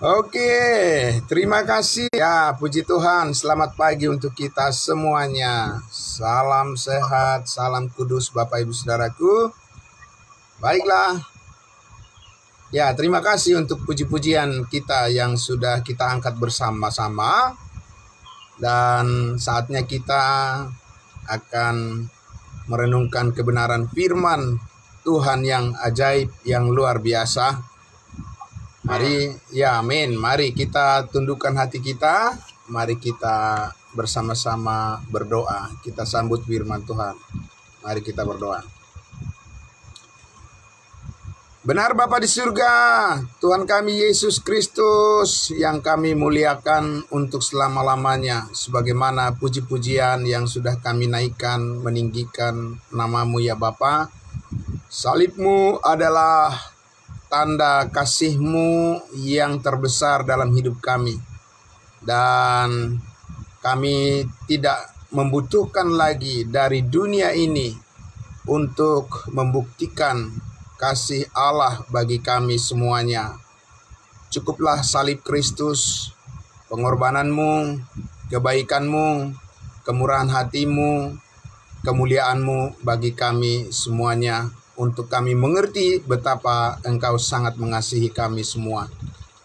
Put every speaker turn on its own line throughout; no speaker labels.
Oke, terima kasih ya, puji Tuhan. Selamat pagi untuk kita semuanya. Salam sehat, salam kudus Bapak Ibu Saudaraku. Baiklah. Ya, terima kasih untuk puji-pujian kita yang sudah kita angkat bersama-sama. Dan saatnya kita akan merenungkan kebenaran firman Tuhan yang ajaib, yang luar biasa. Mari, ya amin. Mari kita tundukkan hati kita. Mari kita bersama-sama berdoa. Kita sambut firman Tuhan. Mari kita berdoa. Benar Bapa di surga, Tuhan kami Yesus Kristus yang kami muliakan untuk selama-lamanya. Sebagaimana puji-pujian yang sudah kami naikkan, meninggikan nama-Mu ya Bapa. Salib-Mu adalah tanda kasih-Mu yang terbesar dalam hidup kami. Dan kami tidak membutuhkan lagi dari dunia ini untuk membuktikan kasih Allah bagi kami semuanya. Cukuplah salib Kristus, pengorbanan-Mu, kebaikan-Mu, kemurahan hati-Mu, kemuliaan-Mu bagi kami semuanya. Untuk kami mengerti betapa Engkau sangat mengasihi kami semua.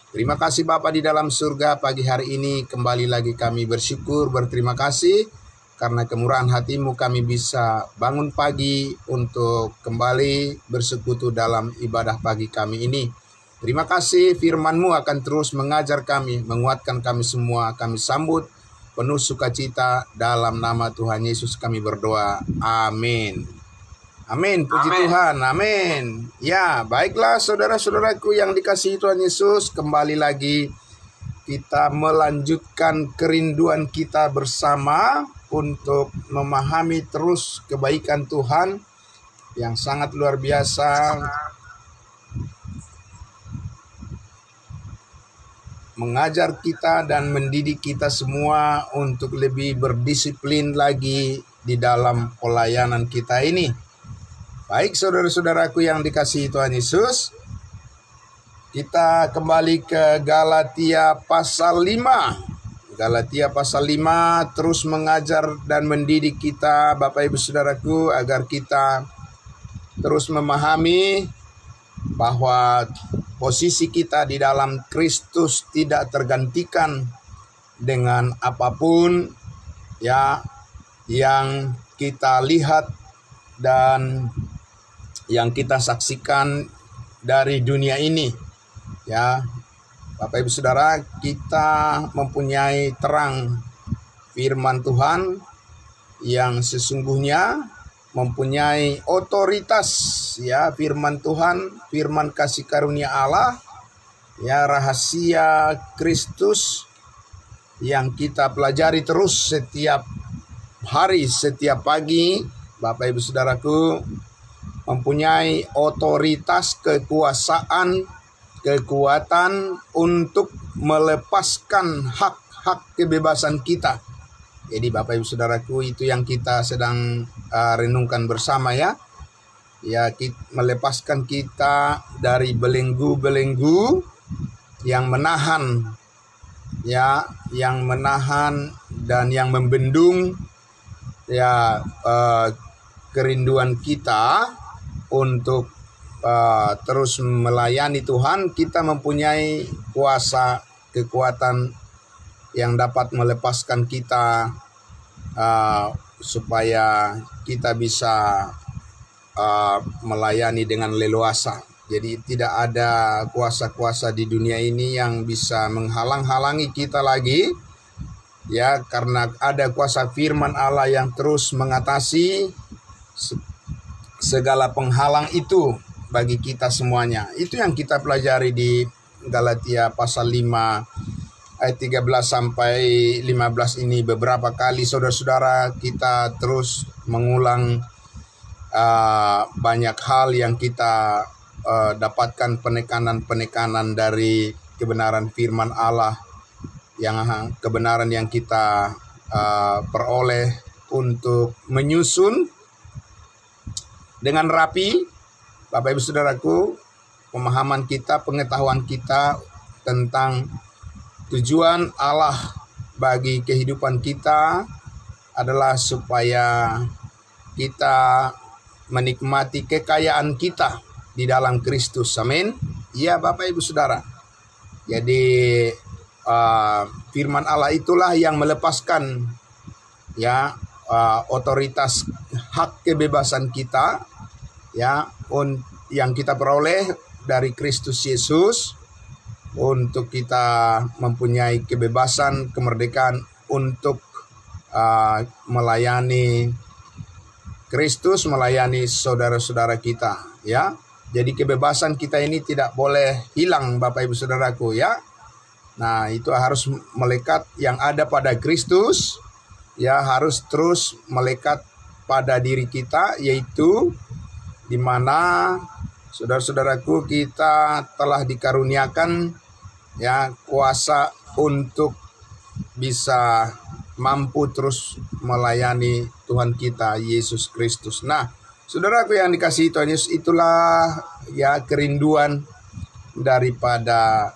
Terima kasih Bapa di dalam surga, pagi hari ini kembali lagi kami bersyukur, berterima kasih karena kemurahan hati-Mu kami bisa bangun pagi untuk kembali bersekutu dalam ibadah pagi kami ini. Terima kasih firman-Mu akan terus mengajar kami, menguatkan kami semua. Kami sambut penuh sukacita, dalam nama Tuhan Yesus kami berdoa. Amin. Amin, puji Tuhan, amin. Ya, baiklah saudara-saudaraku yang dikasihi Tuhan Yesus, kembali lagi kita melanjutkan kerinduan kita bersama untuk memahami terus kebaikan Tuhan yang sangat luar biasa, mengajar kita dan mendidik kita semua untuk lebih berdisiplin lagi di dalam pelayanan kita ini. Baik saudara-saudaraku yang dikasihi Tuhan Yesus, kita kembali ke Galatia pasal 5. Galatia pasal 5 terus mengajar dan mendidik kita Bapak Ibu Saudaraku agar kita terus memahami bahwa posisi kita di dalam Kristus tidak tergantikan dengan apapun ya yang kita lihat dan yang kita saksikan dari dunia ini. Ya, Bapak Ibu Saudara, kita mempunyai terang firman Tuhan yang sesungguhnya mempunyai otoritas, ya, firman Tuhan, firman kasih karunia Allah, ya, rahasia Kristus yang kita pelajari terus setiap hari, setiap pagi. Bapak Ibu Saudaraku, mempunyai otoritas, kekuasaan, kekuatan untuk melepaskan hak-hak kebebasan kita. Jadi Bapak Ibu Saudaraku, itu yang kita sedang renungkan bersama ya. Ya, melepaskan kita dari belenggu-belenggu yang menahan, ya, yang menahan dan yang membendung ya kerinduan kita untuk terus melayani Tuhan. Kita mempunyai kuasa, kekuatan yang dapat melepaskan kita supaya kita bisa melayani dengan leluasa. Jadi tidak ada kuasa-kuasa di dunia ini yang bisa menghalang-halangi kita lagi, ya, karena ada kuasa firman Allah yang terus mengatasi segala penghalang itu bagi kita semuanya. Itu yang kita pelajari di Galatia pasal 5 ayat 13 sampai 15 ini beberapa kali. Saudara-saudara, kita terus mengulang banyak hal yang kita dapatkan penekanan-penekanan dari kebenaran firman Allah, yang kebenaran yang kita peroleh untuk menyusun dengan rapi, Bapak Ibu Saudaraku, pemahaman kita, pengetahuan kita tentang tujuan Allah bagi kehidupan kita adalah supaya kita menikmati kekayaan kita di dalam Kristus. Amin. Ya Bapak Ibu Saudara. Jadi firman Allah itulah yang melepaskan ya otoritas hak kebebasan kita ya yang kita peroleh dari Kristus Yesus untuk kita mempunyai kebebasan, kemerdekaan untuk melayani Kristus, melayani saudara-saudara kita ya. Jadi kebebasan kita ini tidak boleh hilang Bapak Ibu Saudaraku ya. Nah, itu harus melekat yang ada pada Kristus ya, harus terus melekat pada diri kita, yaitu di mana saudara-saudaraku kita telah dikaruniakan ya kuasa untuk bisa mampu terus melayani Tuhan kita Yesus Kristus. Nah, saudaraku yang dikasihi Tuhan Yesus, itulah ya kerinduan daripada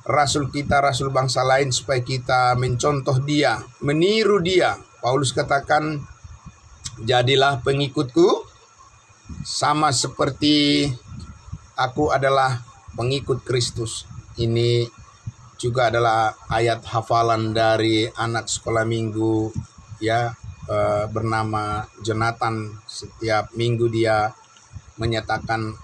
rasul kita, rasul bangsa lain, supaya kita mencontoh dia, meniru dia. Paulus katakan, jadilah pengikutku sama seperti aku adalah pengikut Kristus. Ini juga adalah ayat hafalan dari anak sekolah minggu ya, bernama Jonathan. Setiap minggu dia menyatakan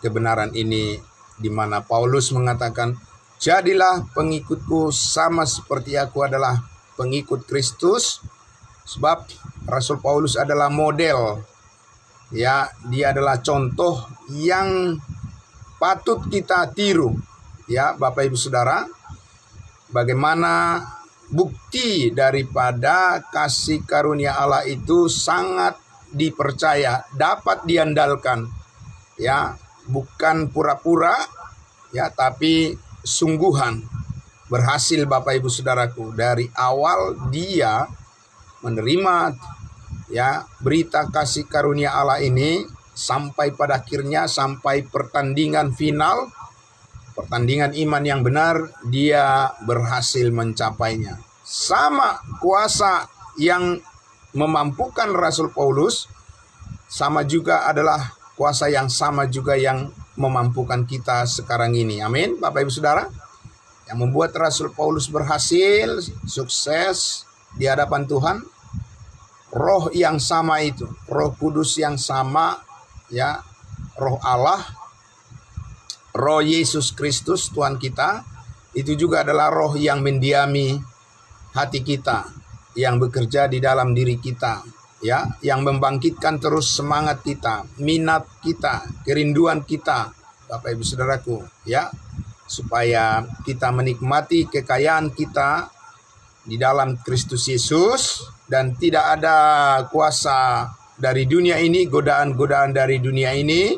kebenaran ini, di mana Paulus mengatakan, jadilah pengikutku sama seperti aku adalah pengikut Kristus. Sebab Rasul Paulus adalah model ya, dia adalah contoh yang patut kita tiru ya Bapak Ibu Saudara. Bagaimana bukti daripada kasih karunia Allah itu sangat dipercaya, dapat diandalkan ya, bukan pura-pura ya, tapi sungguhan. Berhasil Bapak Ibu Saudaraku. Dari awal dia menerima ya berita kasih karunia Allah ini, sampai pada akhirnya, sampai pertandingan final, pertandingan iman yang benar, dia berhasil mencapainya. Sama kuasa yang memampukan Rasul Paulus, sama juga adalah kuasa yang sama juga yang memampukan kita sekarang ini. Amin Bapak Ibu Saudara. Yang membuat Rasul Paulus berhasil, sukses di hadapan Tuhan, roh yang sama itu, Roh Kudus yang sama ya, Roh Allah, Roh Yesus Kristus Tuhan kita, itu juga adalah roh yang mendiami hati kita, yang bekerja di dalam diri kita ya, yang membangkitkan terus semangat kita, minat kita, kerinduan kita Bapak Ibu Saudaraku ya, supaya kita menikmati kekayaan kita di dalam Kristus Yesus, dan tidak ada kuasa dari dunia ini, godaan-godaan dari dunia ini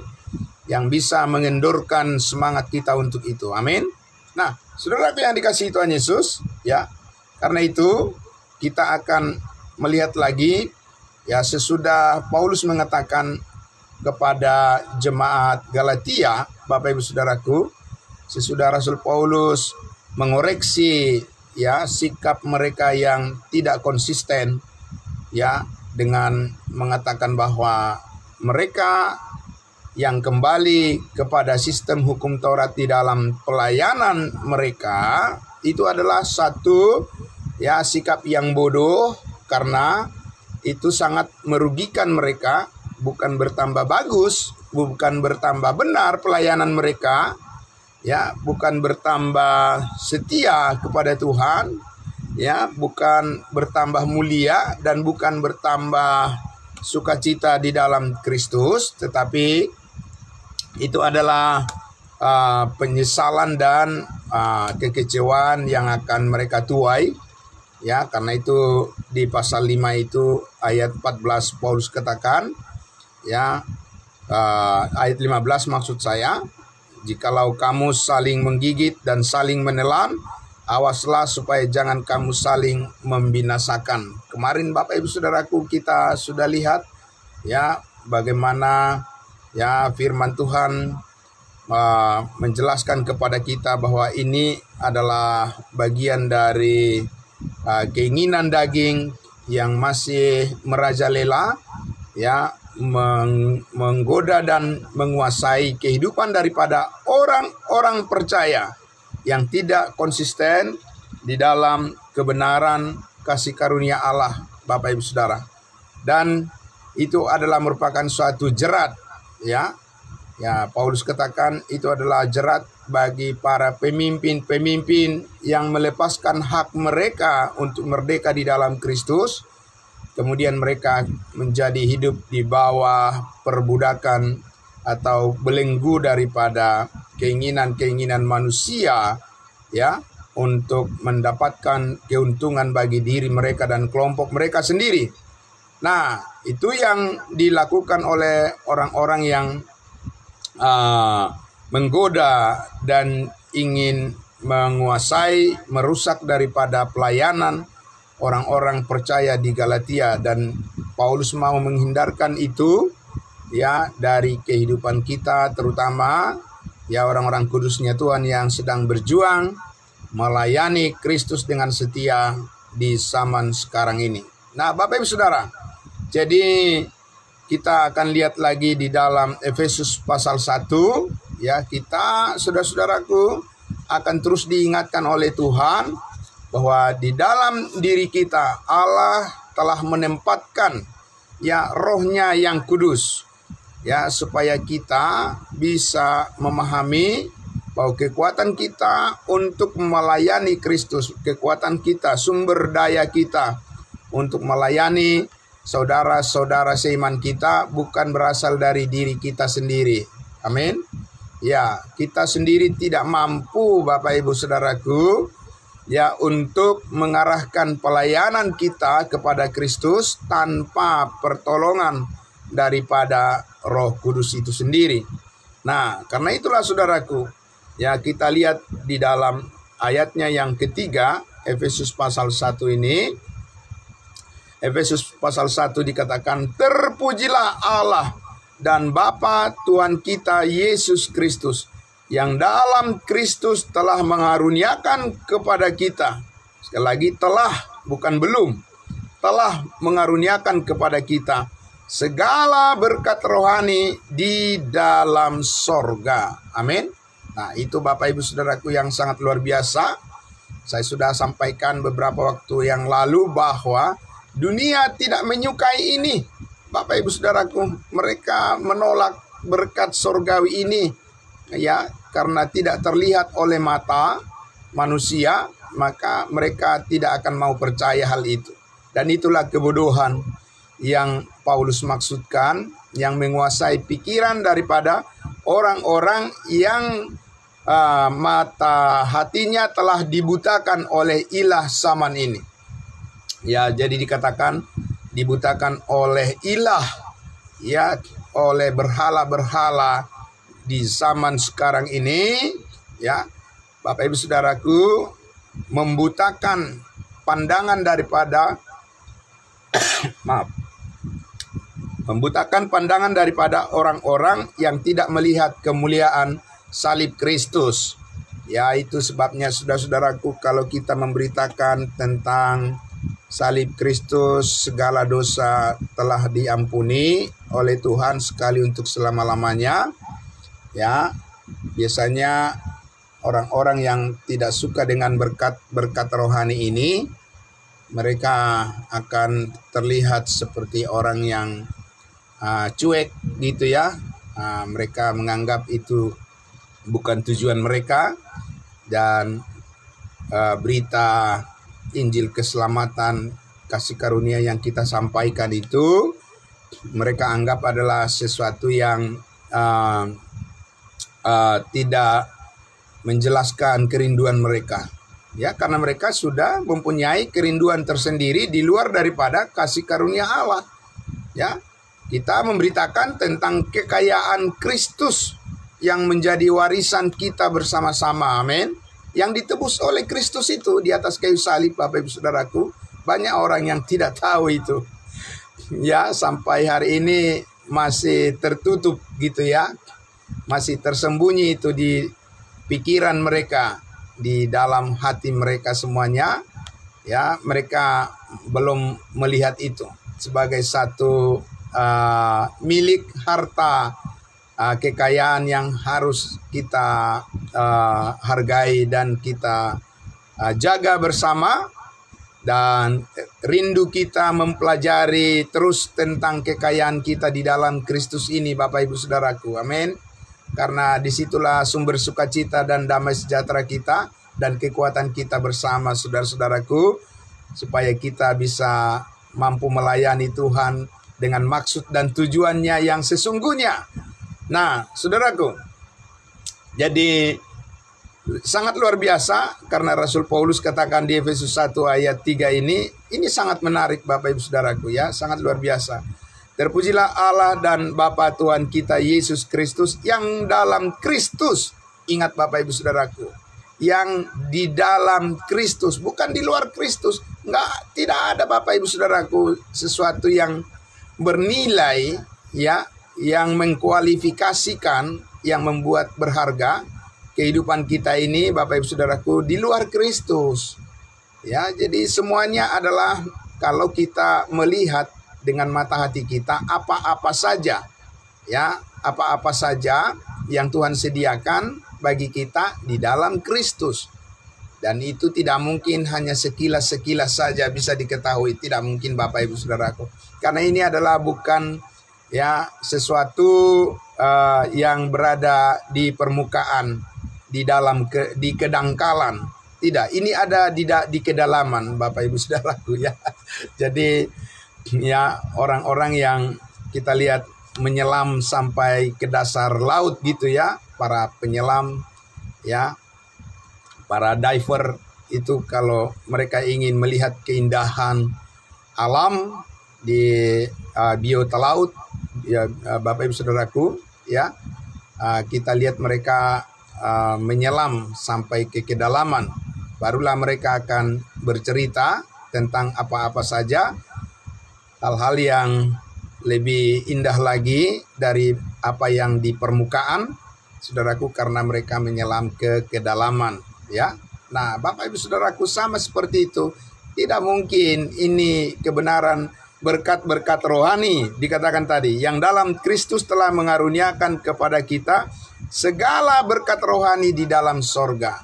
yang bisa mengendorkan semangat kita untuk itu. Amin. Nah, saudaraku yang dikasihi Tuhan Yesus ya, karena itu kita akan melihat lagi ya, sesudah Paulus mengatakan kepada jemaat Galatia, Bapak Ibu Saudaraku, sesudah Rasul Paulus mengoreksi ya sikap mereka yang tidak konsisten ya, dengan mengatakan bahwa mereka yang kembali kepada sistem hukum Taurat di dalam pelayanan mereka, itu adalah satu ya sikap yang bodoh, karena itu sangat merugikan mereka. Bukan bertambah bagus, bukan bertambah benar pelayanan mereka ya, bukan bertambah setia kepada Tuhan ya, bukan bertambah mulia, dan bukan bertambah sukacita di dalam Kristus, tetapi itu adalah penyesalan dan kekecewaan yang akan mereka tuai ya. Karena itu di pasal 5 itu ayat 14 Paulus katakan ya, ayat 15 maksud saya, jikalau kamu saling menggigit dan saling menelan, awaslah supaya jangan kamu saling membinasakan. Kemarin Bapak Ibu Saudaraku kita sudah lihat ya, bagaimana ya firman Tuhan menjelaskan kepada kita bahwa ini adalah bagian dari keinginan daging yang masih merajalela, ya, menggoda dan menguasai kehidupan daripada orang-orang percaya yang tidak konsisten di dalam kebenaran kasih karunia Allah, Bapak Ibu Saudara. Dan itu adalah merupakan suatu jerat, ya. Ya, Paulus katakan itu adalah jerat bagi para pemimpin-pemimpin yang melepaskan hak mereka untuk merdeka di dalam Kristus. Kemudian mereka menjadi hidup di bawah perbudakan atau belenggu daripada keinginan-keinginan manusia, ya, untuk mendapatkan keuntungan bagi diri mereka dan kelompok mereka sendiri. Nah, itu yang dilakukan oleh orang-orang yang menggoda dan ingin menguasai, merusak daripada pelayanan orang-orang percaya di Galatia. Dan Paulus mau menghindarkan itu, ya, dari kehidupan kita, terutama ya orang-orang kudusnya Tuhan yang sedang berjuang melayani Kristus dengan setia di zaman sekarang ini. Nah, Bapak Ibu Saudara, jadi kita akan lihat lagi di dalam Efesus pasal 1, ya, kita saudara-saudaraku akan terus diingatkan oleh Tuhan bahwa di dalam diri kita Allah telah menempatkan, ya, Roh-Nya yang kudus, ya, supaya kita bisa memahami bahwa kekuatan kita untuk melayani Kristus, kekuatan kita, sumber daya kita untuk melayani saudara-saudara seiman kita bukan berasal dari diri kita sendiri. Amin. Ya, kita sendiri tidak mampu, Bapak Ibu Saudaraku, ya, untuk mengarahkan pelayanan kita kepada Kristus tanpa pertolongan daripada Roh Kudus itu sendiri. Nah, karena itulah saudaraku, ya, kita lihat di dalam ayatnya yang ketiga, Efesus pasal 1 ini. Efesus pasal 1 dikatakan, terpujilah Allah dan Bapa Tuhan kita Yesus Kristus, yang dalam Kristus telah mengaruniakan kepada kita. Sekali lagi, telah, bukan belum. Telah mengaruniakan kepada kita segala berkat rohani di dalam sorga. Amin. Nah, itu Bapak Ibu Saudaraku yang sangat luar biasa. Saya sudah sampaikan beberapa waktu yang lalu bahwa dunia tidak menyukai ini, Bapak Ibu Saudaraku. Mereka menolak berkat sorgawi ini, ya, karena tidak terlihat oleh mata manusia, maka mereka tidak akan mau percaya hal itu. Dan itulah kebodohan yang Paulus maksudkan, yang menguasai pikiran daripada orang-orang yang mata hatinya telah dibutakan oleh ilah zaman ini. Ya, jadi dikatakan dibutakan oleh ilah, ya, oleh berhala-berhala di zaman sekarang ini, ya, Bapak Ibu Saudaraku, membutakan pandangan daripada membutakan pandangan daripada orang-orang yang tidak melihat kemuliaan salib Kristus. Ya, itu sebabnya saudara-saudaraku, kalau kita memberitakan tentang salib Kristus, segala dosa telah diampuni oleh Tuhan sekali untuk selama-lamanya, ya, biasanya orang-orang yang tidak suka dengan berkat rohani ini, mereka akan terlihat seperti orang yang cuek gitu, ya. Mereka menganggap itu bukan tujuan mereka, dan berita Injil keselamatan kasih karunia yang kita sampaikan itu mereka anggap adalah sesuatu yang tidak menjelaskan kerinduan mereka, ya, karena mereka sudah mempunyai kerinduan tersendiri di luar daripada kasih karunia Allah, ya. Kita memberitakan tentang kekayaan Kristus yang menjadi warisan kita bersama-sama, amin, yang ditebus oleh Kristus itu di atas kayu salib, Bapak Ibu Saudaraku. Banyak orang yang tidak tahu itu, ya, sampai hari ini masih tertutup gitu, ya. masih tersembunyi itu di pikiran mereka, di dalam hati mereka semuanya, ya, mereka belum melihat itu sebagai satu milik harta, kekayaan yang harus kita hargai dan kita jaga bersama. Dan rindu kita mempelajari terus tentang kekayaan kita di dalam Kristus ini, Bapak Ibu Saudaraku. Amin. Karena disitulah sumber sukacita dan damai sejahtera kita dan kekuatan kita bersama, saudara-saudaraku, supaya kita bisa mampu melayani Tuhan dengan maksud dan tujuannya yang sesungguhnya. Nah, saudaraku, jadi sangat luar biasa karena Rasul Paulus katakan di Efesus 1 ayat 3 ini sangat menarik, Bapak Ibu Saudaraku, ya, sangat luar biasa. Terpujilah Allah dan Bapa Tuhan kita Yesus Kristus, yang dalam Kristus, ingat Bapak Ibu Saudaraku, yang di dalam Kristus, bukan di luar Kristus. Tidak ada, Bapak Ibu Saudaraku, sesuatu yang bernilai, ya, yang mengkualifikasikan, yang membuat berharga kehidupan kita ini, Bapak Ibu Saudaraku, di luar Kristus. Ya, jadi semuanya adalah kalau kita melihat dengan mata hati kita apa-apa saja, ya, apa-apa saja yang Tuhan sediakan bagi kita di dalam Kristus. Dan itu tidak mungkin hanya sekilas-sekilas saja bisa diketahui, tidak mungkin, Bapak Ibu Saudaraku. Karena ini adalah bukan, ya, sesuatu yang berada di permukaan, di kedangkalan. Tidak, ini ada di kedalaman, Bapak Ibu Saudaraku, ya. Jadi, ya, orang-orang yang kita lihat menyelam sampai ke dasar laut gitu, ya, para penyelam, ya, para diver itu, kalau mereka ingin melihat keindahan alam di biota laut, ya, Bapak Ibu Saudaraku, ya, kita lihat mereka menyelam sampai ke kedalaman, barulah mereka akan bercerita tentang apa-apa saja, hal-hal yang lebih indah lagi dari apa yang di permukaan, saudaraku, karena mereka menyelam ke kedalaman, ya. Nah, Bapak Ibu Saudaraku, sama seperti itu. Tidak mungkin ini kebenaran berkat-berkat rohani, dikatakan tadi, yang dalam Kristus telah mengaruniakan kepada kita segala berkat rohani di dalam sorga.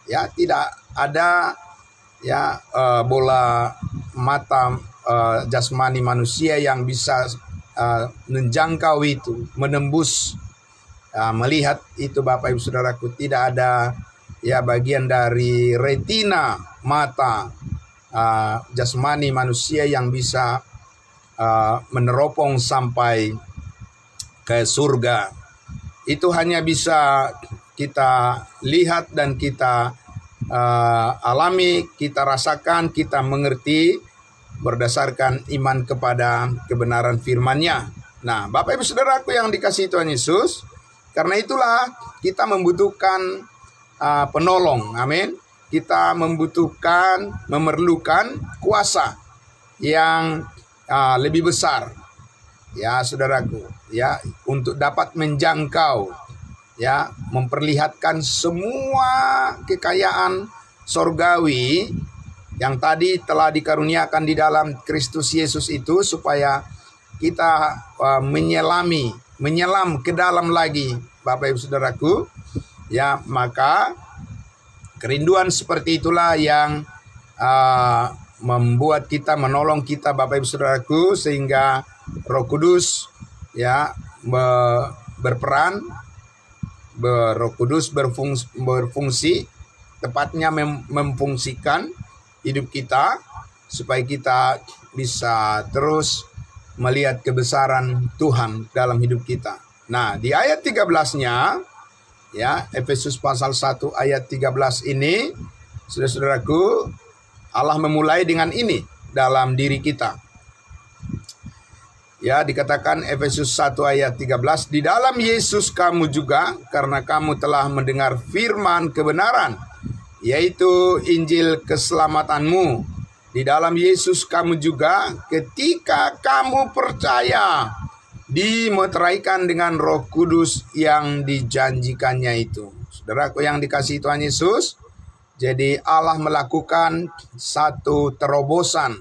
Ya, tidak ada, ya, bola mata jasmani manusia yang bisa menjangkau itu, menembus, melihat itu, Bapak Ibu Saudaraku. Tidak ada, ya, bagian dari retina mata jasmani manusia yang bisa meneropong sampai ke surga. Itu hanya bisa kita lihat dan kita alami, kita rasakan, kita mengerti berdasarkan iman kepada kebenaran firman-Nya. Nah, Bapak Ibu Saudaraku yang dikasihi Tuhan Yesus, karena itulah kita membutuhkan penolong. Amin. Kita memerlukan kuasa yang lebih besar, ya, saudaraku, ya, untuk dapat menjangkau, ya, memperlihatkan semua kekayaan sorgawi yang tadi telah dikaruniakan di dalam Kristus Yesus itu, supaya kita menyelam ke dalam lagi, Bapak Ibu Saudaraku, ya. Maka kerinduan seperti itulah yang membuat kita, menolong kita, Bapak Ibu Saudaraku, sehingga Roh Kudus, ya, berperan, Roh Kudus berfungsi, tepatnya memfungsikan hidup kita, supaya kita bisa terus melihat kebesaran Tuhan dalam hidup kita. Nah, di ayat 13-nya, ya, Efesus pasal 1 ayat 13 ini, saudara-saudaraku, Allah memulai dengan ini dalam diri kita. Ya, dikatakan Efesus 1 ayat 13, di dalam Yesus kamu juga, karena kamu telah mendengar firman kebenaran, yaitu Injil keselamatanmu. Di dalam Yesus kamu juga, ketika kamu percaya, dimeteraikan dengan Roh Kudus yang dijanjikannya itu. Saudaraku yang dikasihi Tuhan Yesus, jadi Allah melakukan satu terobosan,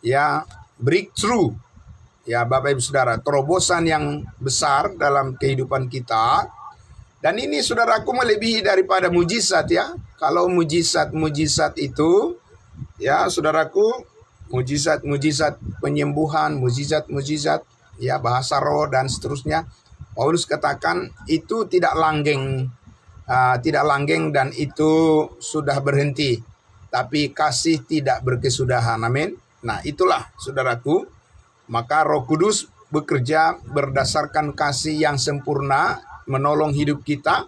ya, breakthrough, ya Bapak Ibu Saudara, terobosan yang besar dalam kehidupan kita. Dan ini saudaraku melebihi daripada mujizat, ya. Kalau mujizat itu, ya saudaraku, mujizat penyembuhan, mujizat, ya bahasa roh dan seterusnya, Paulus katakan itu tidak langgeng dan itu sudah berhenti. Tapi kasih tidak berkesudahan. Amin. Nah itulah saudaraku, maka Roh Kudus bekerja berdasarkan kasih yang sempurna, menolong hidup kita.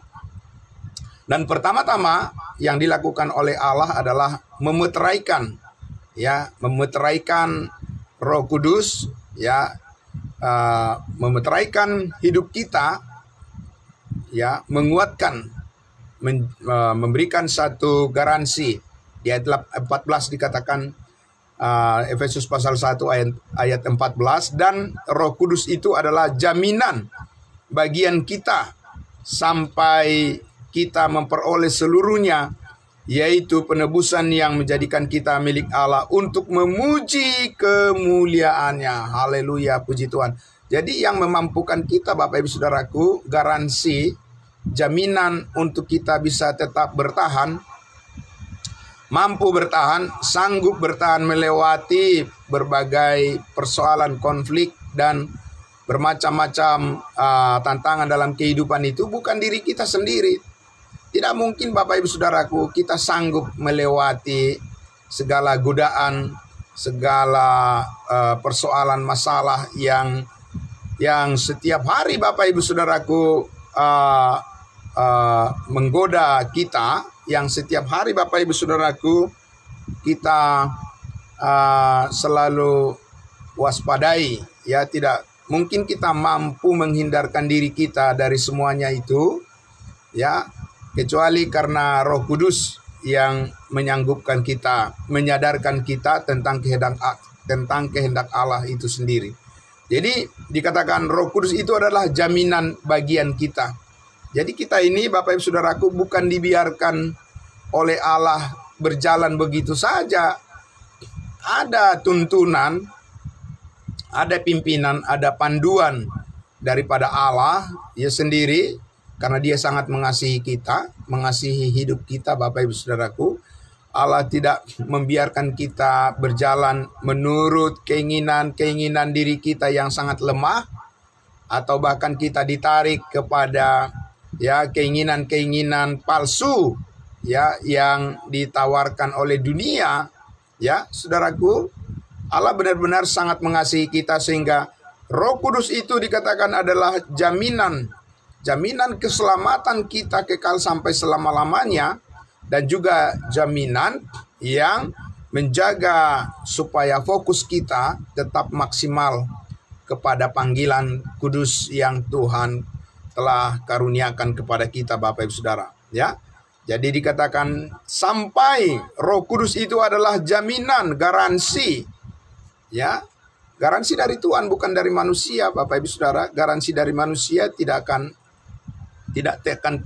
Dan pertama-tama yang dilakukan oleh Allah adalah memeteraikan, ya, memeteraikan Roh Kudus, ya, memeteraikan hidup kita, ya, menguatkan, memberikan satu garansi. Di ayat 14 dikatakan, Efesus pasal 1 ayat 14, dan Roh Kudus itu adalah jaminan bagian kita sampai kita memperoleh seluruhnya, yaitu penebusan yang menjadikan kita milik Allah untuk memuji kemuliaannya. Haleluya, puji Tuhan. Jadi yang memampukan kita Bapak Ibu Saudaraku, garansi, jaminan untuk kita bisa tetap bertahan, mampu bertahan, sanggup bertahan melewati berbagai persoalan, konflik, dan bermacam-macam tantangan dalam kehidupan itu bukan diri kita sendiri. Tidak mungkin Bapak Ibu Saudaraku kita sanggup melewati segala godaan, segala persoalan masalah yang setiap hari Bapak Ibu Saudaraku menggoda kita, yang setiap hari Bapak Ibu Saudaraku kita selalu waspadai, ya. Tidak mungkin kita mampu menghindarkan diri kita dari semuanya itu, ya, kecuali karena Roh Kudus yang menyanggupkan kita, menyadarkan kita tentang kehendak Allah itu sendiri. Jadi dikatakan Roh Kudus itu adalah jaminan bagian kita. Jadi kita ini Bapak Ibu Saudaraku bukan dibiarkan oleh Allah berjalan begitu saja. Ada tuntunan, ada pimpinan, ada panduan daripada Allah ya sendiri. Karena dia sangat mengasihi kita, mengasihi hidup kita Bapak Ibu Saudaraku. Allah tidak membiarkan kita berjalan menurut keinginan diri kita yang sangat lemah, atau bahkan kita ditarik kepada, ya, keinginan palsu, ya, yang ditawarkan oleh dunia, ya saudaraku. Allah benar-benar sangat mengasihi kita sehingga Roh Kudus itu dikatakan adalah jaminan keselamatan kita kekal sampai selama-lamanya, dan juga jaminan yang menjaga supaya fokus kita tetap maksimal kepada panggilan kudus yang Tuhan telah karuniakan kepada kita Bapak Ibu Saudara, ya. Jadi dikatakan sampai Roh Kudus itu adalah jaminan, garansi, ya. Garansi dari Tuhan, bukan dari manusia Bapak Ibu Saudara. Garansi dari manusia tidak akan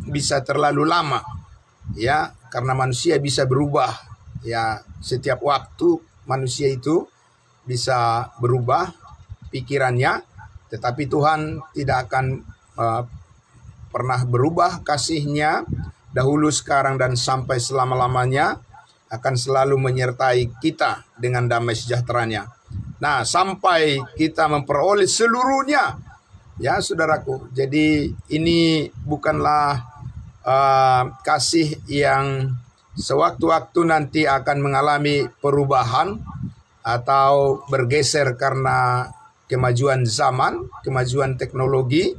bisa terlalu lama, ya, karena manusia bisa berubah, ya, setiap waktu manusia itu bisa berubah pikirannya, tetapi Tuhan tidak akan pernah berubah kasih-Nya dahulu, sekarang, dan sampai selama-lamanya, akan selalu menyertai kita dengan damai sejahtera-Nya. Nah, sampai kita memperoleh seluruhnya, ya saudaraku. Jadi ini bukanlah kasih yang sewaktu-waktu nanti akan mengalami perubahan atau bergeser karena kemajuan zaman, kemajuan teknologi,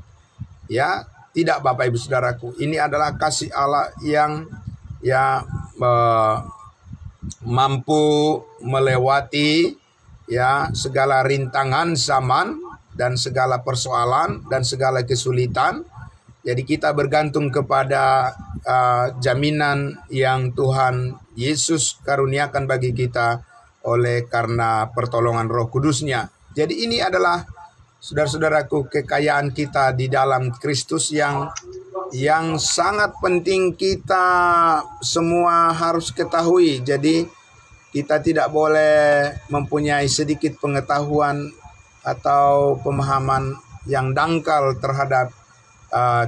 ya. Tidak Bapak Ibu Saudaraku. Ini adalah kasih Allah yang, ya, mampu melewati, ya, segala rintangan zaman dan segala persoalan dan segala kesulitan. Jadi kita bergantung kepada jaminan yang Tuhan Yesus karuniakan bagi kita oleh karena pertolongan Roh Kudus-Nya. Jadi ini adalah saudara-saudaraku, kekayaan kita di dalam Kristus yang sangat penting kita semua harus ketahui. Jadi kita tidak boleh mempunyai sedikit pengetahuan atau pemahaman yang dangkal terhadap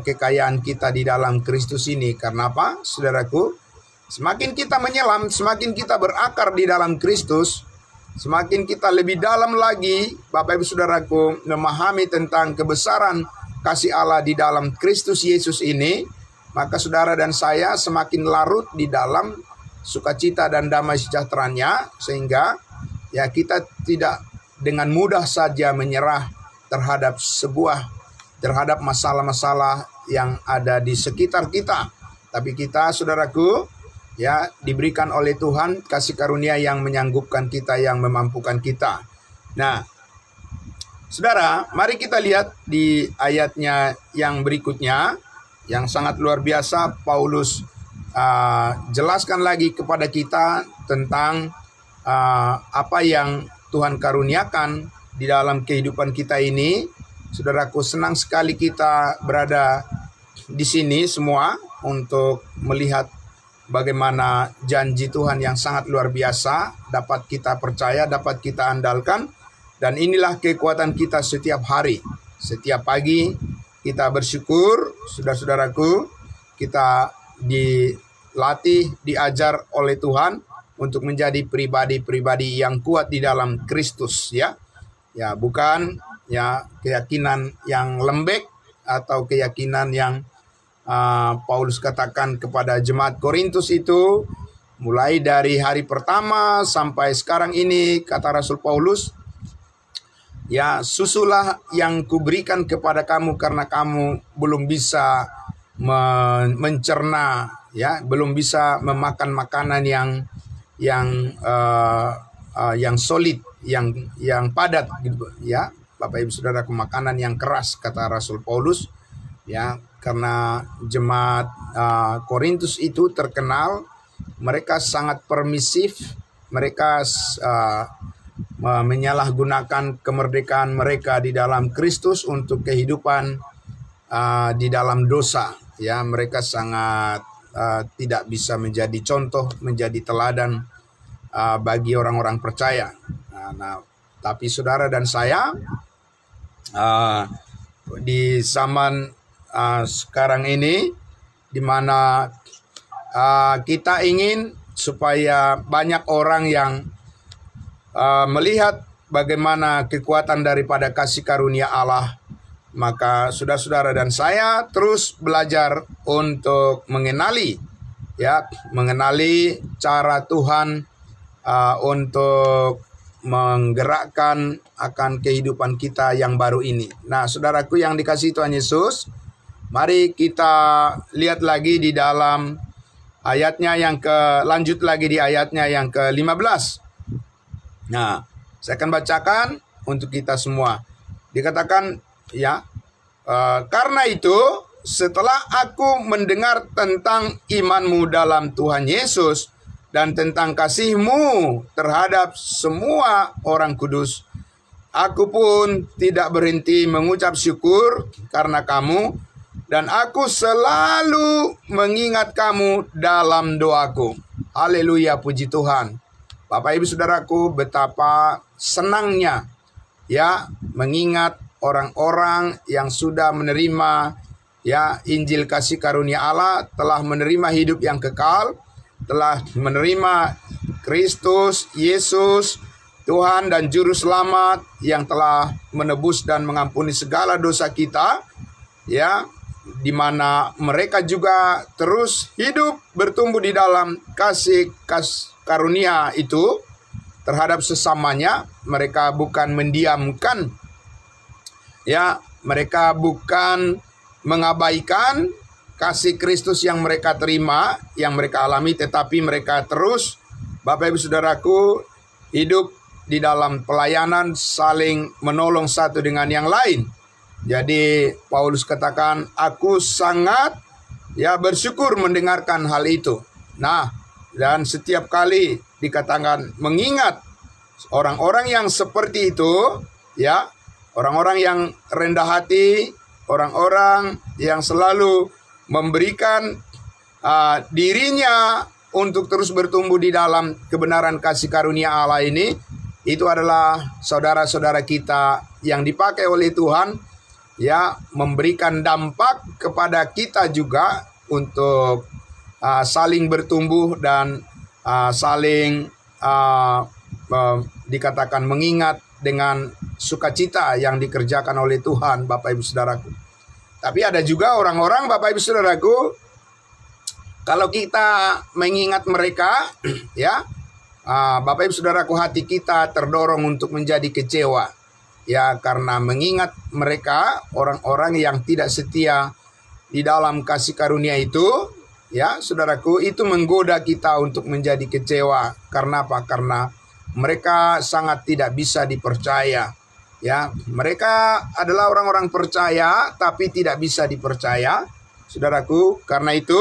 kekayaan kita di dalam Kristus ini. Karena apa, saudaraku? Semakin kita menyelam, semakin kita berakar di dalam Kristus, semakin kita lebih dalam lagi, Bapak Ibu Saudaraku, memahami tentang kebesaran kasih Allah di dalam Kristus Yesus ini, maka saudara dan saya semakin larut di dalam sukacita dan damai sejahteranya, sehingga ya kita tidak dengan mudah saja menyerah terhadap masalah-masalah yang ada di sekitar kita. Tapi kita, saudaraku, ya diberikan oleh Tuhan kasih karunia yang menyanggupkan kita, yang memampukan kita. Nah, saudara, mari kita lihat di ayatnya yang berikutnya, yang sangat luar biasa. Paulus jelaskan lagi kepada kita tentang apa yang Tuhan karuniakan di dalam kehidupan kita ini. Saudaraku, senang sekali kita berada di sini semua untuk melihat bagaimana janji Tuhan yang sangat luar biasa dapat kita percaya, dapat kita andalkan. Dan inilah kekuatan kita setiap hari. Setiap pagi kita bersyukur, saudara-saudaraku, kita dilatih, diajar oleh Tuhan untuk menjadi pribadi-pribadi yang kuat di dalam Kristus, ya. Ya, bukan ya keyakinan yang lembek atau keyakinan yang Paulus katakan kepada jemaat Korintus itu, mulai dari hari pertama sampai sekarang ini, kata Rasul Paulus, ya, susulah yang kuberikan kepada kamu karena kamu belum bisa mencerna, ya, belum bisa memakan makanan yang solid, yang padat, gitu, ya, Bapak Ibu Saudaraku, makanan yang keras, kata Rasul Paulus, ya, karena jemaat Korintus itu terkenal mereka sangat permisif, mereka menyalahgunakan kemerdekaan mereka di dalam Kristus untuk kehidupan di dalam dosa, ya. Mereka sangat tidak bisa menjadi contoh, menjadi teladan bagi orang-orang percaya. Nah, tapi saudara dan saya di zaman sekarang ini, di mana kita ingin supaya banyak orang yang melihat bagaimana kekuatan daripada kasih karunia Allah, maka saudara-saudara dan saya terus belajar untuk mengenali cara Tuhan untuk menggerakkan akan kehidupan kita yang baru ini. Nah, saudaraku yang dikasihi Tuhan Yesus, mari kita lihat lagi di dalam ayatnya lanjut lagi di ayatnya yang ke-15. Nah, saya akan bacakan untuk kita semua. Dikatakan, ya, karena itu setelah aku mendengar tentang imanmu dalam Tuhan Yesus dan tentang kasihmu terhadap semua orang kudus, aku pun tidak berhenti mengucap syukur karena kamu, dan aku selalu mengingat kamu dalam doaku. Haleluya, puji Tuhan. Bapak Ibu Saudaraku, betapa senangnya, ya, mengingat orang-orang yang sudah menerima, ya, Injil kasih karunia Allah, telah menerima hidup yang kekal, telah menerima Kristus Yesus, Tuhan dan Juru Selamat yang telah menebus dan mengampuni segala dosa kita, ya, di mana mereka juga terus hidup bertumbuh di dalam kasih karunia itu terhadap sesamanya. Mereka bukan mendiamkan, ya, mereka bukan mengabaikan kasih Kristus yang mereka terima, yang mereka alami, tetapi mereka terus, Bapak Ibu Saudaraku, hidup di dalam pelayanan, saling menolong satu dengan yang lain. Jadi Paulus katakan, aku sangat, ya, bersyukur mendengarkan hal itu. Nah, dan setiap kali dikatakan mengingat orang-orang yang seperti itu, ya, Orang-orang yang rendah hati, orang-orang yang selalu memberikan dirinya untuk terus bertumbuh di dalam kebenaran kasih karunia Allah ini, itu adalah saudara-saudara kita yang dipakai oleh Tuhan, ya, memberikan dampak kepada kita juga untuk saling bertumbuh dan saling dikatakan mengingat dengan sukacita yang dikerjakan oleh Tuhan, Bapak Ibu Saudaraku. Tapi ada juga orang-orang, Bapak Ibu Saudaraku, kalau kita mengingat mereka, ya, Bapak Ibu Saudaraku, hati kita terdorong untuk menjadi kecewa, ya, karena mengingat mereka, orang-orang yang tidak setia di dalam kasih karunia itu, ya, saudaraku, itu menggoda kita untuk menjadi kecewa. Karena apa? Karena mereka sangat tidak bisa dipercaya. Ya, mereka adalah orang-orang percaya tapi tidak bisa dipercaya, saudaraku. Karena itu,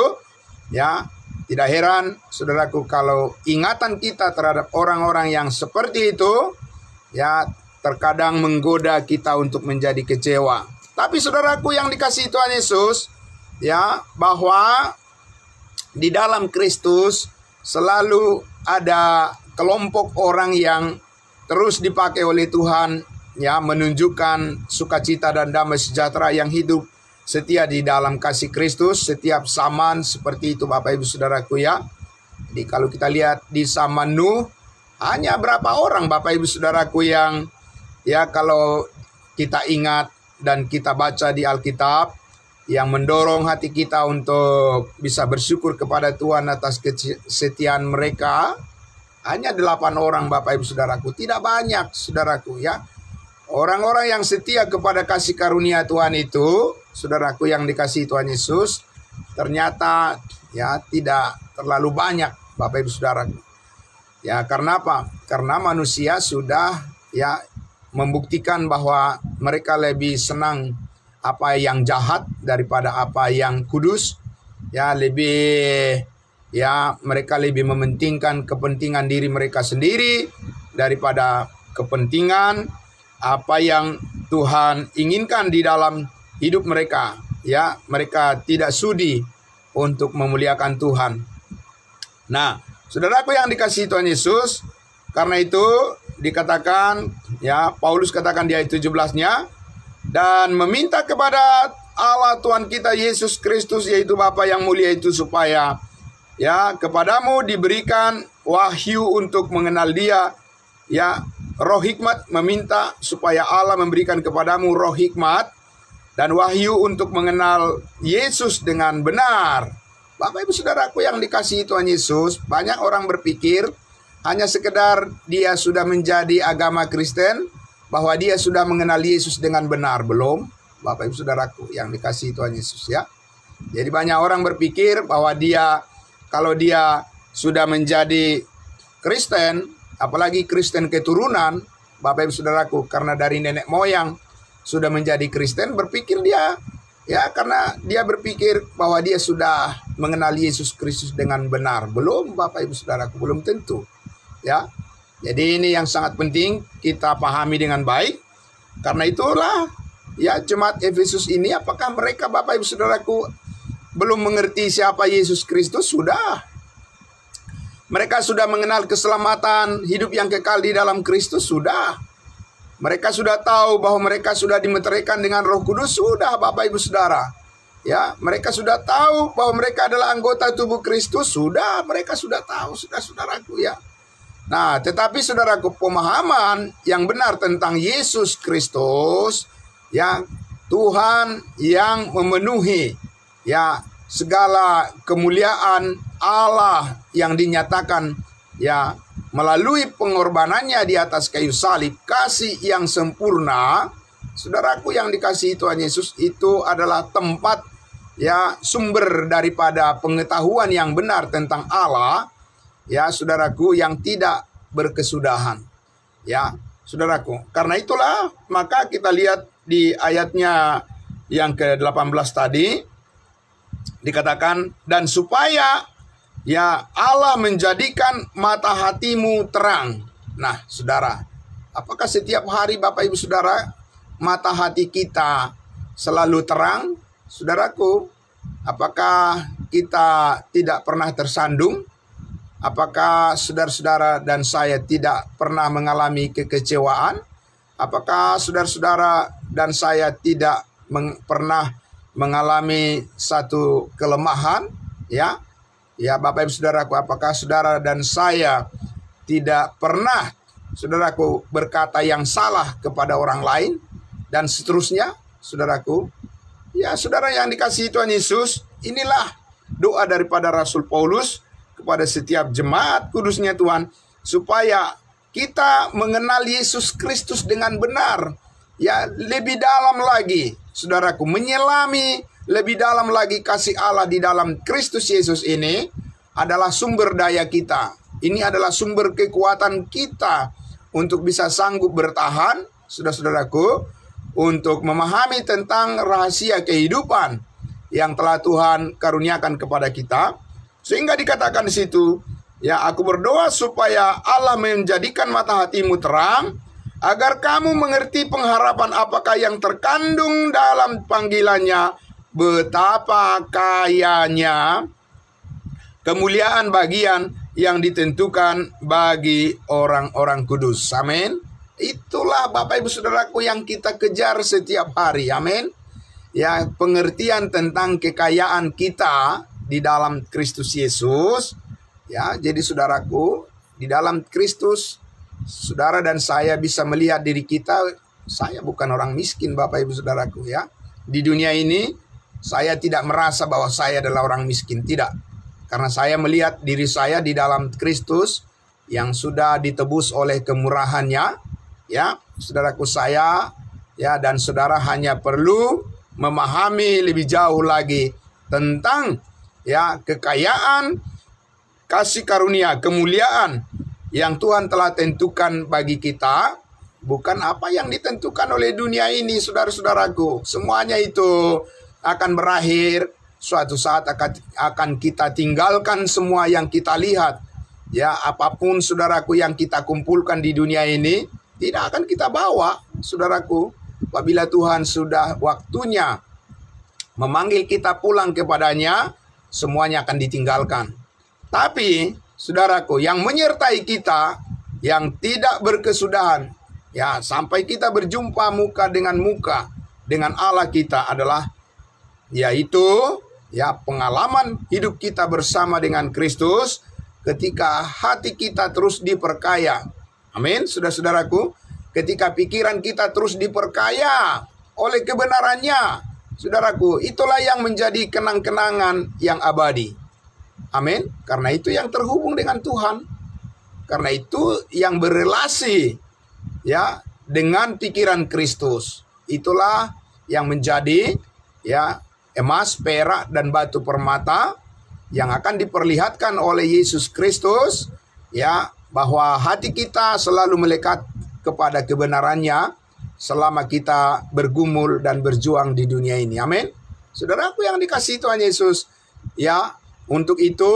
ya, tidak heran, saudaraku, kalau ingatan kita terhadap orang-orang yang seperti itu, ya, terkadang menggoda kita untuk menjadi kecewa. Tapi saudaraku yang dikasihi Tuhan Yesus, ya, bahwa di dalam Kristus selalu ada kelompok orang yang terus dipakai oleh Tuhan, ya, menunjukkan sukacita dan damai sejahtera yang hidup setia di dalam kasih Kristus setiap zaman seperti itu, Bapak Ibu Saudaraku, ya. Jadi kalau kita lihat di zaman Nuh, hanya berapa orang, Bapak Ibu Saudaraku, yang, ya, kalau kita ingat dan kita baca di Alkitab, yang mendorong hati kita untuk bisa bersyukur kepada Tuhan atas kesetiaan mereka, hanya 8 orang, Bapak Ibu Saudaraku. Tidak banyak, saudaraku, ya. Orang-orang yang setia kepada kasih karunia Tuhan itu, saudaraku yang dikasihi Tuhan Yesus, ternyata, ya, tidak terlalu banyak, Bapak Ibu Saudaraku. Ya, karena apa? Karena manusia sudah, ya, membuktikan bahwa mereka lebih senang apa yang jahat daripada apa yang kudus, ya, lebih, ya, mereka lebih mementingkan kepentingan diri mereka sendiri daripada kepentingan apa yang Tuhan inginkan di dalam hidup mereka, ya. Mereka tidak sudi untuk memuliakan Tuhan. Nah, saudaraku yang dikasihi Tuhan Yesus, karena itu dikatakan, ya, Paulus katakan di ayat 17-nya, dan meminta kepada Allah Tuhan kita Yesus Kristus, yaitu Bapa yang mulia itu, supaya, ya, kepadamu diberikan wahyu untuk mengenal Dia, ya, roh hikmat, meminta supaya Allah memberikan kepadamu roh hikmat dan wahyu untuk mengenal Yesus dengan benar. Bapak Ibu Saudaraku yang dikasihi Tuhan Yesus, banyak orang berpikir hanya sekedar dia sudah menjadi agama Kristen, bahwa dia sudah mengenal Yesus dengan benar. Belum, Bapak Ibu Saudaraku yang dikasihi Tuhan Yesus, ya. Jadi banyak orang berpikir bahwa dia, kalau dia sudah menjadi Kristen, apalagi Kristen keturunan, Bapak Ibu Saudaraku, karena dari nenek moyang sudah menjadi Kristen, berpikir dia, ya, karena dia berpikir bahwa dia sudah mengenal Yesus Kristus dengan benar. Belum, Bapak Ibu Saudaraku, belum tentu, ya. Jadi ini yang sangat penting kita pahami dengan baik. Karena itulah, ya, jemaat Efesus ini, apakah mereka, Bapak Ibu Saudaraku, belum mengerti siapa Yesus Kristus? Sudah. Mereka sudah mengenal keselamatan hidup yang kekal di dalam Kristus? Sudah. Mereka sudah tahu bahwa mereka sudah dimeteraikan dengan Roh Kudus? Sudah, Bapak Ibu Saudara. Ya, mereka sudah tahu bahwa mereka adalah anggota tubuh Kristus? Sudah, mereka sudah tahu, sudah, saudaraku, ya. Nah, tetapi saudaraku, pemahaman yang benar tentang Yesus Kristus, ya, Tuhan yang memenuhi, ya, segala kemuliaan Allah yang dinyatakan, ya, melalui pengorbanannya di atas kayu salib, kasih yang sempurna, saudaraku yang dikasihi Tuhan Yesus, itu adalah tempat, ya, sumber daripada pengetahuan yang benar tentang Allah, ya, saudaraku, yang tidak berkesudahan, ya, saudaraku. Karena itulah, maka kita lihat di ayatnya yang ke-18 tadi, dikatakan, dan supaya, ya, Allah menjadikan mata hatimu terang. Nah, saudara, apakah setiap hari Bapak Ibu Saudara mata hati kita selalu terang, saudaraku? Apakah kita tidak pernah tersandung? Apakah saudara-saudara dan saya tidak pernah mengalami kekecewaan? Apakah saudara-saudara dan saya tidak pernah mengalami satu kelemahan? Ya, Bapak Ibu Saudaraku, apakah saudara dan saya tidak pernah, saudaraku, berkata yang salah kepada orang lain dan seterusnya, saudaraku? Ya, saudara yang dikasihi Tuhan Yesus, inilah doa daripada Rasul Paulus kepada setiap jemaat kudusnya Tuhan, supaya kita mengenal Yesus Kristus dengan benar. Ya, lebih dalam lagi, saudaraku, menyelami lebih dalam lagi kasih Allah di dalam Kristus Yesus ini adalah sumber daya kita. Ini adalah sumber kekuatan kita untuk bisa sanggup bertahan, saudara-saudaraku, untuk memahami tentang rahasia kehidupan yang telah Tuhan karuniakan kepada kita. Sehingga dikatakan di situ, ya, aku berdoa supaya Allah menjadikan mata hatimu terang, agar kamu mengerti pengharapan apakah yang terkandung dalam panggilannya, betapa kayanya kemuliaan bagian yang ditentukan bagi orang-orang kudus. Amin. Itulah Bapak Ibu Saudaraku yang kita kejar setiap hari. Amin. Ya, pengertian tentang kekayaan kita di dalam Kristus Yesus. Ya, jadi saudaraku, di dalam Kristus, saudara dan saya bisa melihat diri kita. Saya bukan orang miskin, Bapak Ibu Saudaraku, ya. Di dunia ini saya tidak merasa bahwa saya adalah orang miskin, tidak. Karena saya melihat diri saya di dalam Kristus yang sudah ditebus oleh kemurahannya, ya. Saudaraku, saya, ya, dan saudara hanya perlu memahami lebih jauh lagi tentang, ya, kekayaan, kasih karunia, kemuliaan yang Tuhan telah tentukan bagi kita, bukan apa yang ditentukan oleh dunia ini, saudara-saudaraku. Semuanya itu akan berakhir, suatu saat akan kita tinggalkan semua yang kita lihat. Ya, apapun saudaraku yang kita kumpulkan di dunia ini, tidak akan kita bawa, saudaraku. Apabila Tuhan sudah waktunya memanggil kita pulang kepadanya, semuanya akan ditinggalkan. Tapi, saudaraku, yang menyertai kita, yang tidak berkesudahan, ya, sampai kita berjumpa muka dengan Allah kita adalah, yaitu, ya, pengalaman hidup kita bersama dengan Kristus, ketika hati kita terus diperkaya. Amin, saudara-saudaraku. Ketika pikiran kita terus diperkaya oleh kebenarannya, saudaraku, itulah yang menjadi kenang-kenangan yang abadi. Amin. Karena itu yang terhubung dengan Tuhan. Karena itu yang berelasi, ya, dengan pikiran Kristus. Itulah yang menjadi, ya, emas, perak, dan batu permata yang akan diperlihatkan oleh Yesus Kristus, ya, bahwa hati kita selalu melekat kepada kebenarannya selama kita bergumul dan berjuang di dunia ini. Amin. Saudaraku yang dikasihi Tuhan Yesus, ya, untuk itu,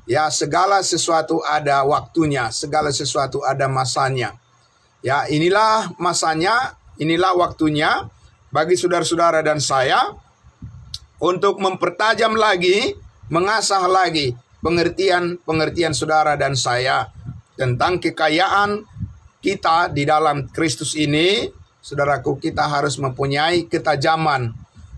ya, segala sesuatu ada waktunya, segala sesuatu ada masanya. Ya, inilah masanya, inilah waktunya bagi saudara-saudara dan saya untuk mempertajam lagi, mengasah lagi pengertian saudara dan saya tentang kekayaan kita di dalam Kristus ini. Saudaraku, kita harus mempunyai ketajaman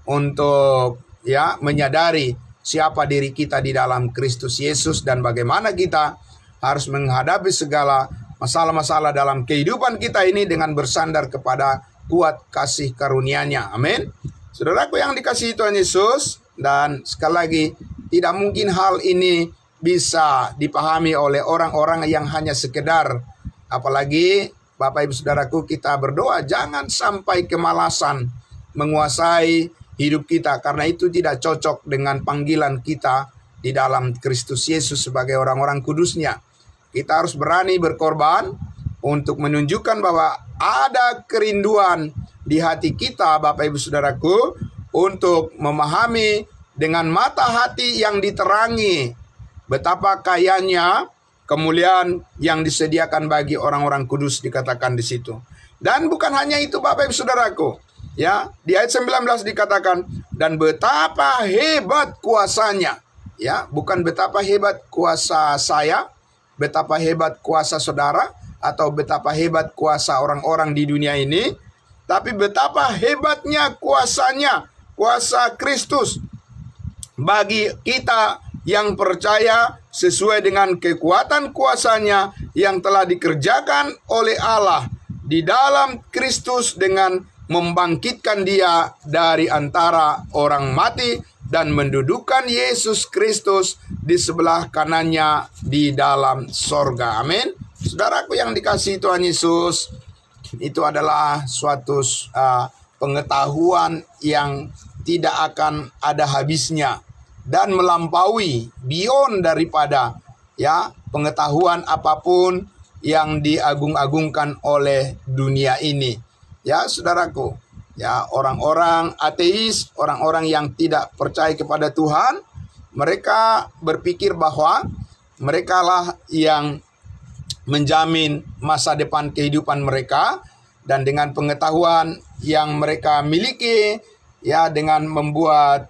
untuk, ya, menyadari siapa diri kita di dalam Kristus Yesus dan bagaimana kita harus menghadapi segala masalah-masalah dalam kehidupan kita ini dengan bersandar kepada kuat kasih karunia-Nya. Amin. Saudaraku yang dikasihi Tuhan Yesus, dan sekali lagi, tidak mungkin hal ini bisa dipahami oleh orang-orang yang hanya sekedar, apalagi Bapak Ibu Saudaraku, kita berdoa jangan sampai kemalasan menguasai hidup kita, karena itu tidak cocok dengan panggilan kita di dalam Kristus Yesus sebagai orang-orang kudusnya. Kita harus berani berkorban untuk menunjukkan bahwa ada kerinduan di hati kita, Bapak Ibu Saudaraku, untuk memahami dengan mata hati yang diterangi betapa kayanya kemuliaan yang disediakan bagi orang-orang kudus, dikatakan di situ. Dan bukan hanya itu Bapak Ibu Saudaraku. Ya, di ayat 19 dikatakan, dan betapa hebat kuasanya. Ya, bukan betapa hebat kuasa saya, betapa hebat kuasa saudara, atau betapa hebat kuasa orang-orang di dunia ini, tapi betapa hebatnya kuasanya, kuasa Kristus bagi kita yang percaya sesuai dengan kekuatan kuasanya yang telah dikerjakan oleh Allah di dalam Kristus dengan membangkitkan dia dari antara orang mati dan mendudukkan Yesus Kristus di sebelah kanannya di dalam sorga. Amin. Saudaraku yang dikasihi Tuhan Yesus, itu adalah suatu pengetahuan yang tidak akan ada habisnya dan melampaui beyond daripada ya pengetahuan apapun yang diagung-agungkan oleh dunia ini. Ya, saudaraku, ya orang-orang ateis, orang-orang yang tidak percaya kepada Tuhan, mereka berpikir bahwa merekalah yang menjamin masa depan kehidupan mereka, dan dengan pengetahuan yang mereka miliki, ya dengan membuat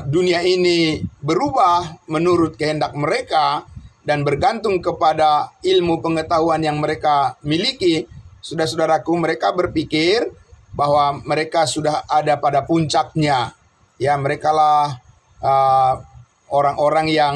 dunia ini berubah menurut kehendak mereka dan bergantung kepada ilmu pengetahuan yang mereka miliki. Saudara-saudaraku, mereka berpikir bahwa mereka sudah ada pada puncaknya. Ya, merekalah orang-orang yang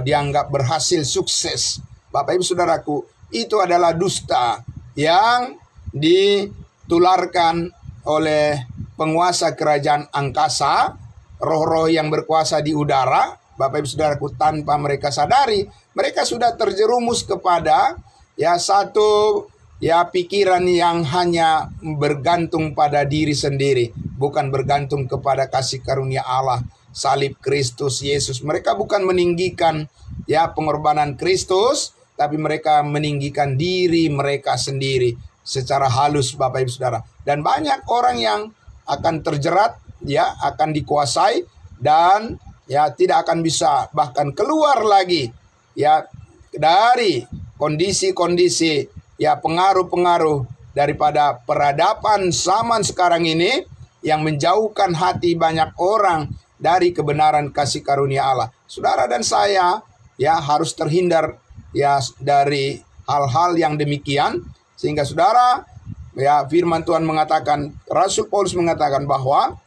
dianggap berhasil sukses. Bapak Ibu Saudaraku, itu adalah dusta yang ditularkan oleh penguasa kerajaan angkasa, roh-roh yang berkuasa di udara. Bapak Ibu Saudaraku, tanpa mereka sadari, mereka sudah terjerumus kepada ya satu ya pikiran yang hanya bergantung pada diri sendiri, bukan bergantung kepada kasih karunia Allah, salib Kristus Yesus. Mereka bukan meninggikan ya pengorbanan Kristus, tapi mereka meninggikan diri mereka sendiri secara halus, Bapak Ibu Saudara. Dan banyak orang yang akan terjerat, ya akan dikuasai, dan ya tidak akan bisa bahkan keluar lagi ya dari kondisi-kondisi ya pengaruh-pengaruh daripada peradaban zaman sekarang ini yang menjauhkan hati banyak orang dari kebenaran kasih karunia Allah. Saudara dan saya ya harus terhindar ya dari hal-hal yang demikian, sehingga saudara ya firman Tuhan mengatakan, Rasul Paulus mengatakan bahwa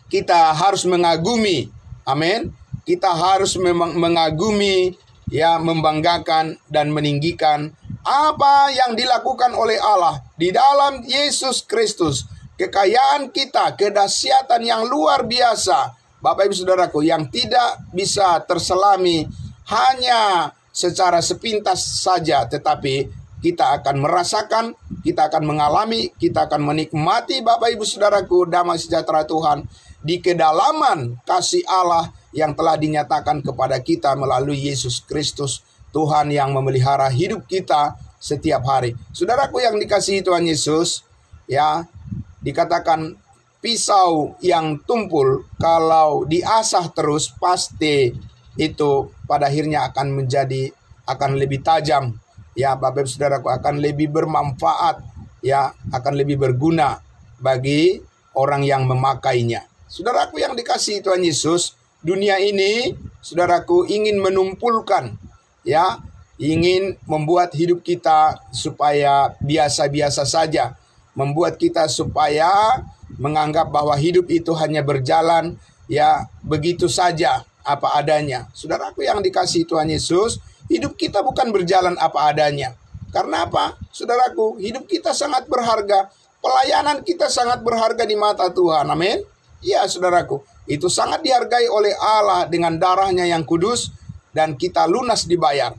kita harus mengagumi, amin, kita harus mengagumi ya, membanggakan dan meninggikan apa yang dilakukan oleh Allah di dalam Yesus Kristus. Kekayaan kita, kedahsyatan yang luar biasa, Bapak Ibu Saudaraku, yang tidak bisa terselami hanya secara sepintas saja, tetapi kita akan merasakan, kita akan mengalami, kita akan menikmati, Bapak Ibu Saudaraku, damai sejahtera Tuhan di kedalaman kasih Allah yang telah dinyatakan kepada kita melalui Yesus Kristus, Tuhan yang memelihara hidup kita setiap hari. Saudaraku yang dikasihi Tuhan Yesus, ya dikatakan pisau yang tumpul kalau diasah terus pasti itu pada akhirnya akan lebih tajam. Ya Bapak Ibu Saudaraku, akan lebih bermanfaat, ya akan lebih berguna bagi orang yang memakainya. Saudaraku yang dikasihi Tuhan Yesus, dunia ini, saudaraku, ingin menumpulkan, ya, ingin membuat hidup kita supaya biasa-biasa saja, membuat kita supaya menganggap bahwa hidup itu hanya berjalan, ya, begitu saja, apa adanya. Saudaraku yang dikasihi Tuhan Yesus, hidup kita bukan berjalan apa adanya. Karena apa? Saudaraku, hidup kita sangat berharga, pelayanan kita sangat berharga di mata Tuhan, amin. Ya saudaraku, itu sangat dihargai oleh Allah dengan darahnya yang kudus, dan kita lunas dibayar.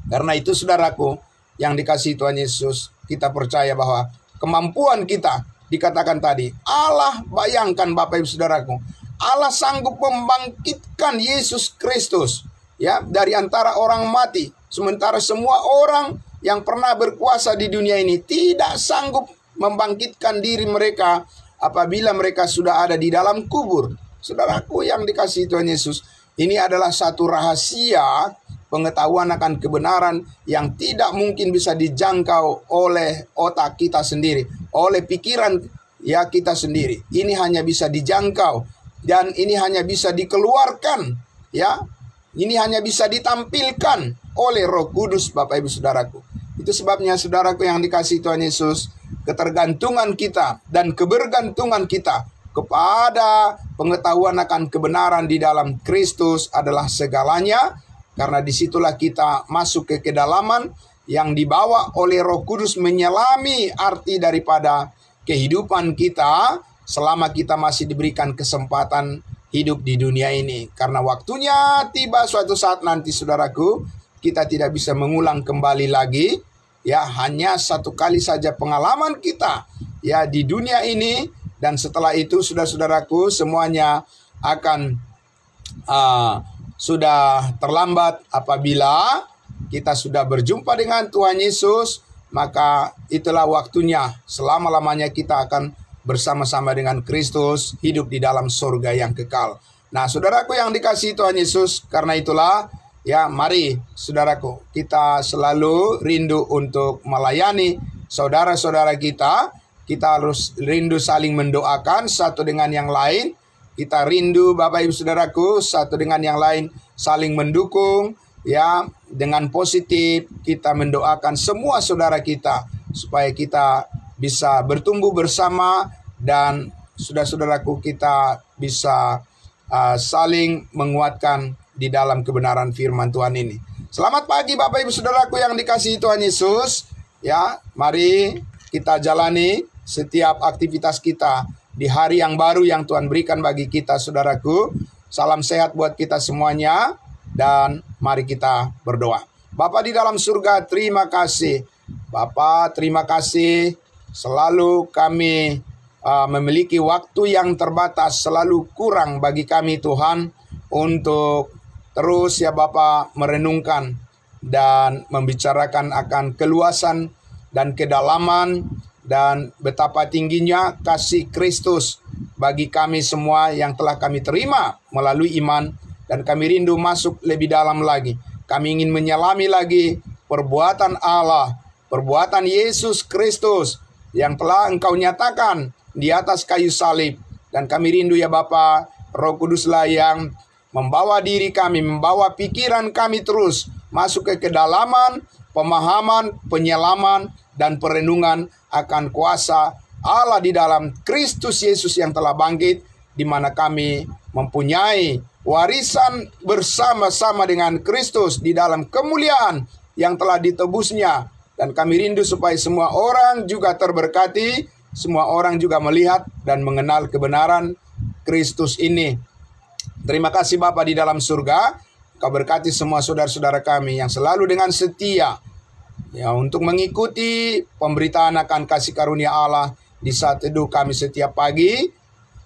Karena itu saudaraku yang dikasihi Tuhan Yesus, kita percaya bahwa kemampuan kita dikatakan tadi, Allah, bayangkan Bapak Ibu Saudaraku, Allah sanggup membangkitkan Yesus Kristus ya dari antara orang mati, sementara semua orang yang pernah berkuasa di dunia ini tidak sanggup membangkitkan diri mereka apabila mereka sudah ada di dalam kubur. Saudaraku yang dikasihi Tuhan Yesus, ini adalah satu rahasia pengetahuan akan kebenaran yang tidak mungkin bisa dijangkau oleh otak kita sendiri, oleh pikiran ya kita sendiri. Ini hanya bisa dijangkau dan ini hanya bisa dikeluarkan, ya. Ini hanya bisa ditampilkan oleh Roh Kudus, Bapak Ibu Saudaraku. Itu sebabnya saudaraku yang dikasihi Tuhan Yesus, ketergantungan kita dan kebergantungan kita kepada pengetahuan akan kebenaran di dalam Kristus adalah segalanya. Karena disitulah kita masuk ke kedalaman yang dibawa oleh Roh Kudus menyelami arti daripada kehidupan kita selama kita masih diberikan kesempatan hidup di dunia ini. Karena waktunya tiba suatu saat nanti saudaraku, kita tidak bisa mengulang kembali lagi. Ya, hanya satu kali saja pengalaman kita ya di dunia ini. Dan setelah itu saudara-saudaraku semuanya akan sudah terlambat. Apabila kita sudah berjumpa dengan Tuhan Yesus, maka itulah waktunya. Selama-lamanya kita akan bersama-sama dengan Kristus, hidup di dalam surga yang kekal. Nah, saudaraku yang dikasihi Tuhan Yesus, karena itulah, ya mari saudaraku, kita selalu rindu untuk melayani saudara-saudara kita. Kita harus rindu saling mendoakan satu dengan yang lain. Kita rindu Bapak Ibu Saudaraku, satu dengan yang lain saling mendukung, ya, dengan positif. Kita mendoakan semua saudara kita supaya kita bisa bertumbuh bersama dan saudara-saudaraku kita bisa saling menguatkan di dalam kebenaran firman Tuhan ini. Selamat pagi Bapak Ibu Saudaraku yang dikasihi Tuhan Yesus. Ya, mari kita jalani setiap aktivitas kita di hari yang baru yang Tuhan berikan bagi kita saudaraku. Salam sehat buat kita semuanya dan mari kita berdoa. Bapa di dalam surga, terima kasih. Bapa, terima kasih. Selalu kami memiliki waktu yang terbatas, selalu kurang bagi kami Tuhan untuk terus ya Bapa merenungkan dan membicarakan akan keluasan dan kedalaman dan betapa tingginya kasih Kristus bagi kami semua yang telah kami terima melalui iman. Dan kami rindu masuk lebih dalam lagi. Kami ingin menyelami lagi perbuatan Allah, perbuatan Yesus Kristus yang telah Engkau nyatakan di atas kayu salib. Dan kami rindu ya Bapa, Roh Kuduslah yang membawa diri kami, membawa pikiran kami terus masuk ke kedalaman, pemahaman, penyelaman, dan perenungan akan kuasa Allah di dalam Kristus Yesus yang telah bangkit, di mana kami mempunyai warisan bersama-sama dengan Kristus di dalam kemuliaan yang telah ditebusnya. Dan kami rindu supaya semua orang juga terberkati, semua orang juga melihat dan mengenal kebenaran Kristus ini. Terima kasih Bapa di dalam surga. Kau berkati semua saudara-saudara kami yang selalu dengan setia ya untuk mengikuti pemberitaan akan kasih karunia Allah di saat teduh kami setiap pagi.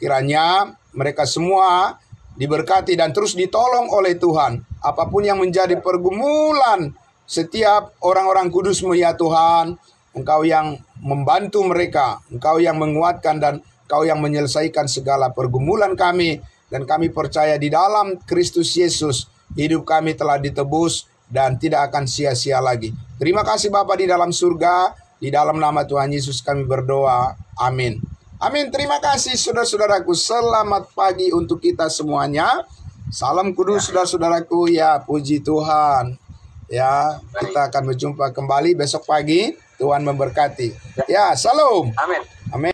Kiranya mereka semua diberkati dan terus ditolong oleh Tuhan. Apapun yang menjadi pergumulan setiap orang-orang kudus-Mu ya Tuhan, Engkau yang membantu mereka, Engkau yang menguatkan dan Engkau yang menyelesaikan segala pergumulan kami. Dan kami percaya di dalam Kristus Yesus hidup kami telah ditebus dan tidak akan sia-sia lagi. Terima kasih Bapa di dalam surga. Di dalam nama Tuhan Yesus kami berdoa. Amin. Amin. Terima kasih saudara-saudaraku. Selamat pagi untuk kita semuanya. Salam kudus saudara-saudaraku. Ya, puji Tuhan. Ya, kita akan berjumpa kembali besok pagi. Tuhan memberkati. Ya, salam.
Amin.
Amin.